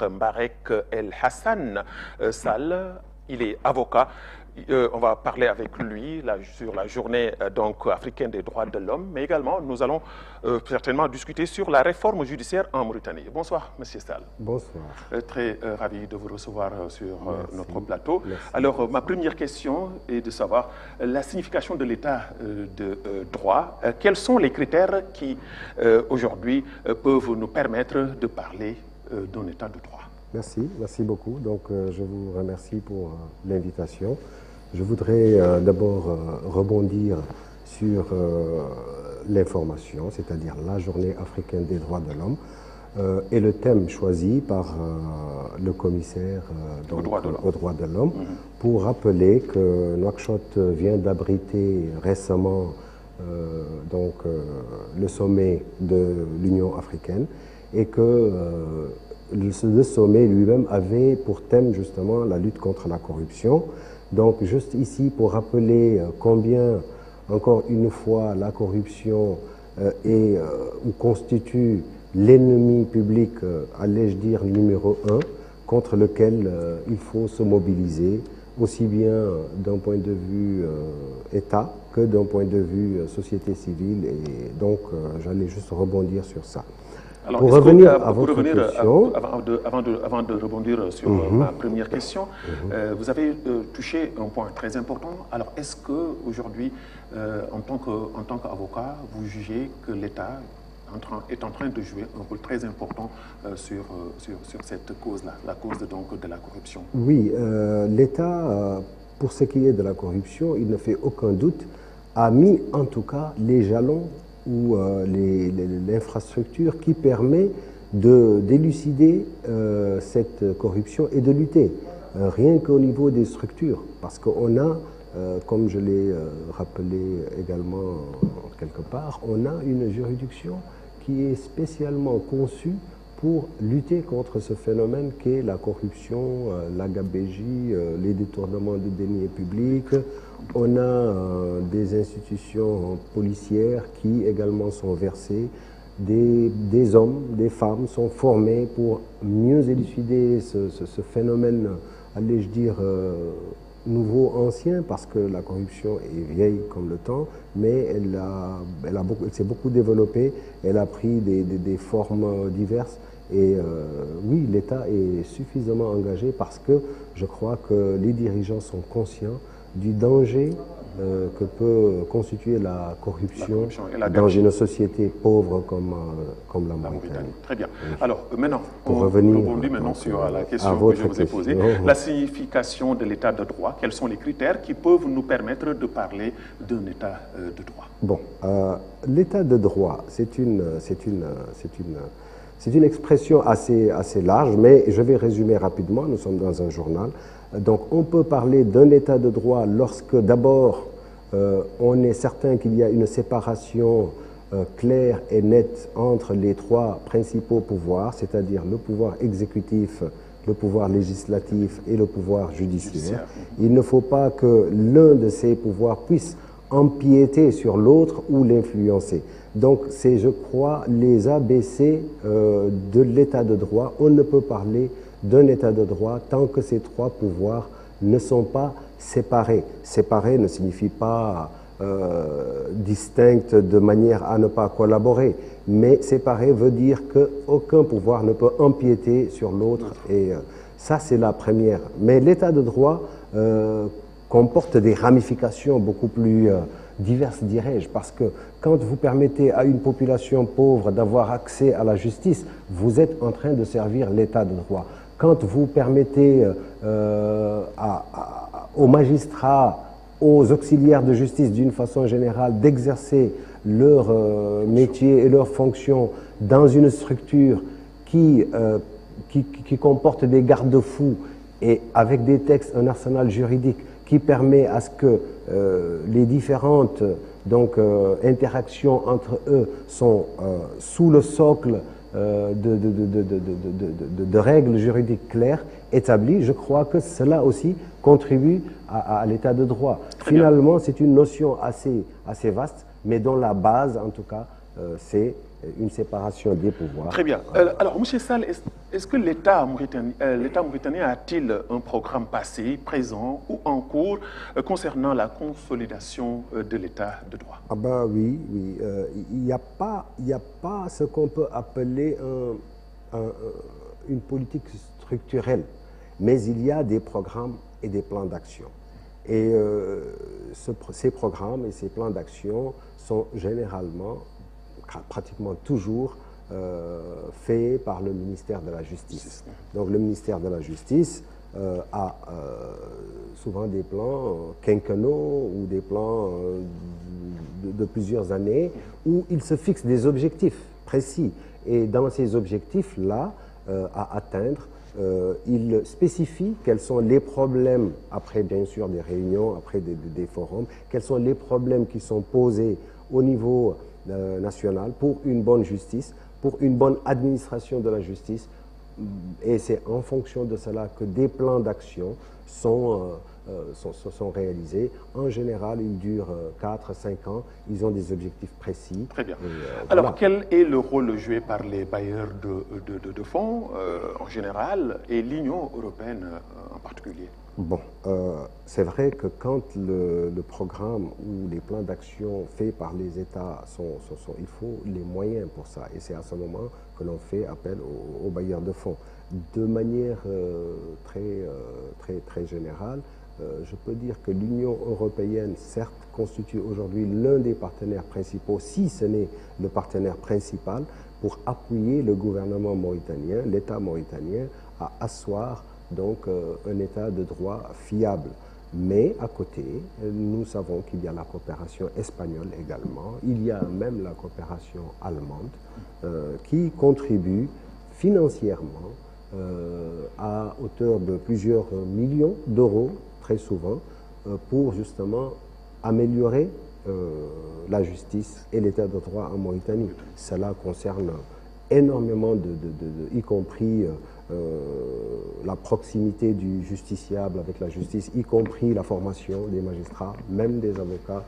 Maître Mbarek El Hassan Sall. Il est avocat. On va parler avec lui sur la journée africaine des droits de l'homme, mais également nous allons certainement discuter sur la réforme judiciaire en Mauritanie. Bonsoir, Monsieur Sall. Bonsoir. Très ravi de vous recevoir sur notre plateau. Merci. Alors, ma première question est de savoir la signification de l'état de droit. Quels sont les critères qui, aujourd'hui, peuvent nous permettre de parler d'un état de droit? Merci beaucoup. Donc, je vous remercie pour l'invitation. Je voudrais d'abord rebondir sur l'information, c'est-à-dire la journée africaine des droits de l'homme et le thème choisi par le commissaire aux droits de l'homme pour rappeler que Nouakchott vient d'abriter récemment le sommet de l'Union africaine et que ce sommet lui-même avait pour thème justement la lutte contre la corruption. Donc juste ici pour rappeler combien, encore une fois, la corruption constitue l'ennemi public, allais-je dire, numéro 1, contre lequel il faut se mobiliser, aussi bien d'un point de vue État que d'un point de vue société civile. Et donc j'allais juste rebondir sur ça. Alors, pour revenir à votre question... Avant de rebondir sur ma première question, vous avez touché un point très important. Alors, est-ce qu'aujourd'hui, en tant qu'avocat, vous jugez que l'État est en train de jouer un rôle très important sur cette cause-là, la cause de la corruption? Oui, l'État, pour ce qui est de la corruption, il ne fait aucun doute, a mis en tout cas les jalons ou l'infrastructure qui permet d'élucider cette corruption et de lutter, rien qu'au niveau des structures, parce qu'on a, comme je l'ai rappelé également quelque part, on a une juridiction qui est spécialement conçue pour lutter contre ce phénomène qu'est la corruption, la gabegie, les détournements de deniers publics. On a des institutions policières qui également sont versées, des hommes, des femmes sont formés pour mieux élucider ce phénomène, allais-je dire, nouveau, ancien, parce que la corruption est vieille comme le temps, mais elle s'est beaucoup développée, elle a pris des formes diverses. Et oui, l'État est suffisamment engagé parce que je crois que les dirigeants sont conscients du danger que peut constituer la corruption dans une société pauvre comme la Mauritanie. Très bien. Alors maintenant, pour on rebondit maintenant sur la question que je vous ai posée. La signification de l'état de droit, quels sont les critères qui peuvent nous permettre de parler d'un état de droit? Bon, l'état de droit, c'est une expression assez large, mais je vais résumer rapidement, nous sommes dans un journal. Donc on peut parler d'un état de droit lorsque d'abord on est certain qu'il y a une séparation claire et nette entre les trois principaux pouvoirs, c'est-à-dire le pouvoir exécutif, le pouvoir législatif et le pouvoir judiciaire. Il ne faut pas que l'un de ces pouvoirs puisse empiéter sur l'autre ou l'influencer. Donc c'est, je crois, les ABC de l'état de droit. On ne peut parler d'un état de droit tant que ces trois pouvoirs ne sont pas séparés. Séparés ne signifie pas distincts de manière à ne pas collaborer, mais séparés veut dire qu'aucun pouvoir ne peut empiéter sur l'autre, et ça c'est la première. Mais l'état de droit comporte des ramifications beaucoup plus diverses, dirais-je, parce que quand vous permettez à une population pauvre d'avoir accès à la justice, vous êtes en train de servir l'état de droit. Quand vous permettez aux magistrats, aux auxiliaires de justice d'une façon générale d'exercer leur métier et leurs fonctions dans une structure qui comporte des garde-fous et avec des textes, un arsenal juridique qui permet à ce que les différentes interactions entre eux sont sous le socle de règles juridiques claires, établies, je crois que cela aussi contribue à l'état de droit. Finalement, c'est une notion assez vaste, mais dont la base, en tout cas, c'est une séparation des pouvoirs. Très bien. Alors, M. Sall, est-ce que l'État mauritanien a-t-il un programme passé, présent ou en cours concernant la consolidation de l'État de droit? Ah ben oui, oui. Il n'y a pas ce qu'on peut appeler une politique structurelle, mais il y a des programmes et des plans d'action. Et ces programmes et ces plans d'action sont généralement, pratiquement toujours, faits par le ministère de la Justice. Donc le ministère de la Justice a souvent des plans quinquennaux ou des plans de plusieurs années où il se fixe des objectifs précis. Et dans ces objectifs-là, à atteindre, il spécifie quels sont les problèmes, après bien sûr des réunions, après des forums, quels sont les problèmes qui sont posés au niveau national pour une bonne justice, pour une bonne administration de la justice. Et c'est en fonction de cela que des plans d'action sont réalisés. En général, ils durent 4-5 ans. Ils ont des objectifs précis. Très bien. Voilà. Alors, quel est le rôle joué par les bailleurs de fonds en général et l'Union européenne en particulier? Bon, c'est vrai que quand le programme ou les plans d'action faits par les États il faut les moyens pour ça. Et c'est à ce moment que l'on fait appel aux bailleurs de fonds. De manière très générale, je peux dire que l'Union européenne, certes, constitue aujourd'hui l'un des partenaires principaux, si ce n'est le partenaire principal, pour appuyer le gouvernement mauritanien, l'État mauritanien, à asseoir donc un état de droit fiable. Mais à côté, nous savons qu'il y a la coopération espagnole également, il y a même la coopération allemande qui contribue financièrement à hauteur de plusieurs millions d'euros, très souvent, pour justement améliorer la justice et l'état de droit en Mauritanie. Cela concerne énormément y compris la proximité du justiciable avec la justice, y compris la formation des magistrats, même des avocats.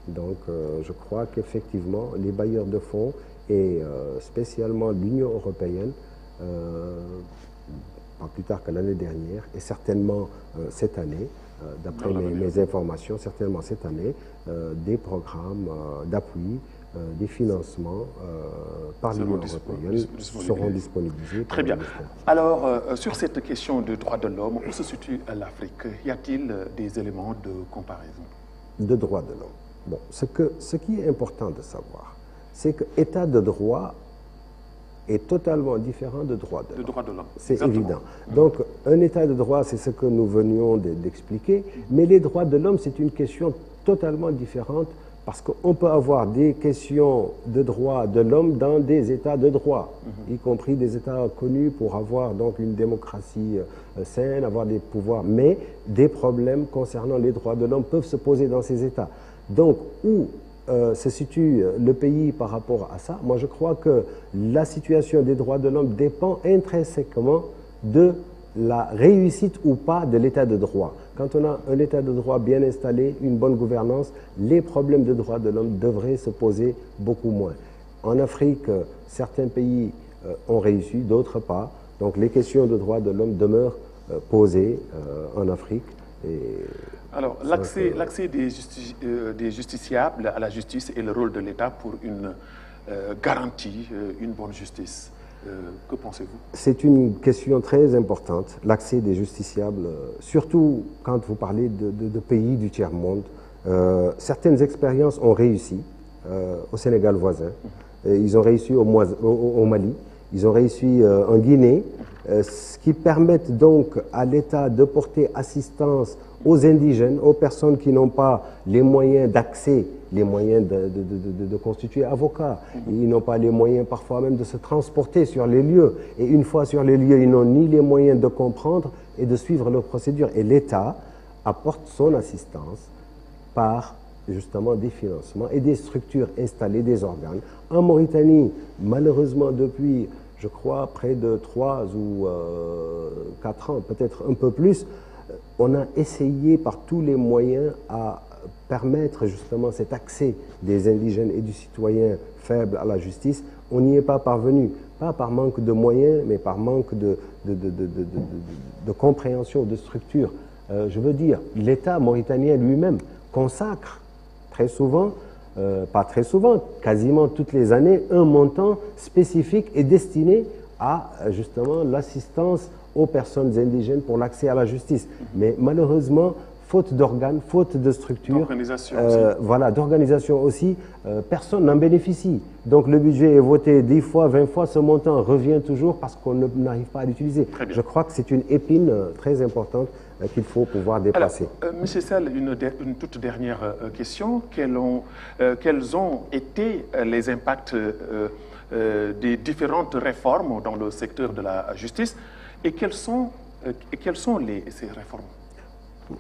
Donc je crois qu'effectivement, les bailleurs de fonds et spécialement l'Union européenne, pas plus tard que l'année dernière, et certainement cette année, d'après mes informations, certainement cette année, des programmes d'appui, des financements par l'Union européenne seront disponibilisés. Très bien. Alors, sur cette question de droits de l'homme, où se situe l'Afrique? Y a-t-il des éléments de comparaison? De droits de l'homme. Bon, ce qui est important de savoir, c'est que l'état de droit est totalement différent de droit de l'homme. C'est évident. Donc, un état de droit, c'est ce que nous venions d'expliquer, mais les droits de l'homme, c'est une question totalement différente parce qu'on peut avoir des questions de droits de l'homme dans des états de droit, y compris des états connus pour avoir donc une démocratie saine, avoir des pouvoirs, mais des problèmes concernant les droits de l'homme peuvent se poser dans ces états. Donc, où se situe le pays par rapport à ça? Moi, je crois que la situation des droits de l'homme dépend intrinsèquement de la réussite ou pas de l'état de droit. Quand on a un état de droit bien installé, une bonne gouvernance, les problèmes de droits de l'homme devraient se poser beaucoup moins. En Afrique, certains pays ont réussi, d'autres pas. Donc les questions de droits de l'homme demeurent posées en Afrique. Alors, l'accès des justiciables à la justice et le rôle de l'État pour une garantie, une bonne justice. Que pensez-vous? C'est une question très importante, l'accès des justiciables, surtout quand vous parlez de pays du tiers-monde. Certaines expériences ont réussi au Sénégal voisin, ils ont réussi au Mali, ils ont réussi en Guinée, ce qui permettent donc à l'État de porter assistance aux indigènes, aux personnes qui n'ont pas les moyens d'accès, les moyens de constituer avocat. Ils n'ont pas les moyens parfois même de se transporter sur les lieux. Et une fois sur les lieux, ils n'ont ni les moyens de comprendre et de suivre leurs procédures. Et l'État apporte son assistance par justement des financements et des structures installées, des organes. En Mauritanie, malheureusement depuis, je crois, près de 3 ou 4 ans, peut-être un peu plus, on a essayé par tous les moyens à permettre justement cet accès des indigènes et du citoyen faible à la justice, on n'y est pas parvenu. Pas par manque de moyens, mais par manque de compréhension, de structure. Je veux dire, l'État mauritanien lui-même consacre très souvent, pas très souvent, quasiment toutes les années, un montant spécifique et destiné à justement l'assistance aux personnes indigènes pour l'accès à la justice. Mais malheureusement, faute d'organes, faute de structure, d'organisation aussi, personne n'en bénéficie. Donc le budget est voté 10 fois, 20 fois, ce montant revient toujours parce qu'on n'arrive pas à l'utiliser. Je crois que c'est une épine très importante qu'il faut pouvoir dépasser. Monsieur Sall, une toute dernière question. Quels ont été les impacts des différentes réformes dans le secteur de la justice et quelles sont ces réformes?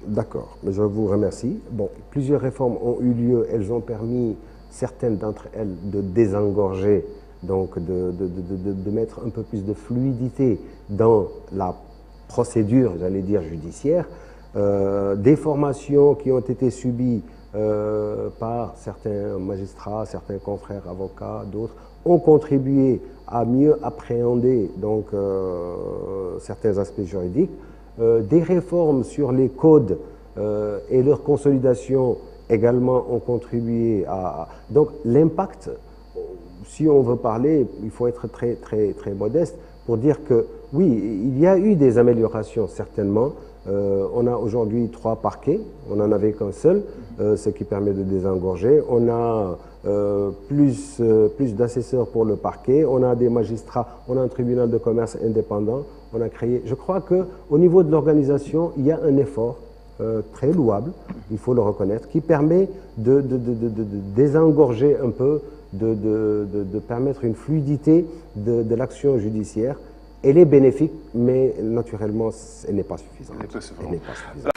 D'accord, je vous remercie. Bon, plusieurs réformes ont eu lieu, elles ont permis, certaines d'entre elles, de désengorger, donc de mettre un peu plus de fluidité dans la procédure, j'allais dire, judiciaire. Des formations qui ont été subies par certains magistrats, certains confrères avocats, d'autres, ont contribué à mieux appréhender donc, certains aspects juridiques. Des réformes sur les codes et leur consolidation également ont contribué à... Donc l'impact, si on veut parler, il faut être très modeste pour dire que oui, il y a eu des améliorations certainement. On a aujourd'hui 3 parquets, on n'en avait qu'un seul, ce qui permet de désengorger. On a plus d'assesseurs pour le parquet, on a des magistrats, on a un tribunal de commerce indépendant, on a créé... Je crois qu'au niveau de l'organisation, il y a un effort très louable, il faut le reconnaître, qui permet de désengorger un peu, de permettre une fluidité de l'action judiciaire. Elle est bénéfique, mais naturellement, elle n'est pas suffisante. Elle n'est pas suffisante.